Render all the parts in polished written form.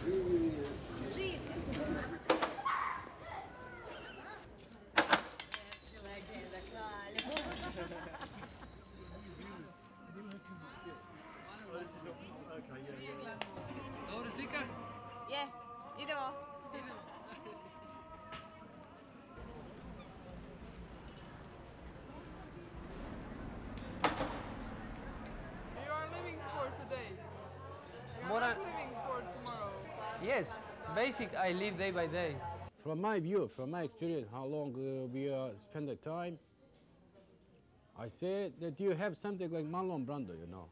Živ. Legenda, kralj. Dobro, slika? Je, idemo. You are living for today. You More are not than- living for tomorrow. Yes, basic I live day by day. From my view, from my experience, how long we spend the time, I say that you have something like Marlon Brando, you know.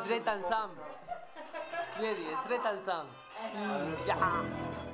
Straight and Sam. Ready, straight and Sam. Yeah.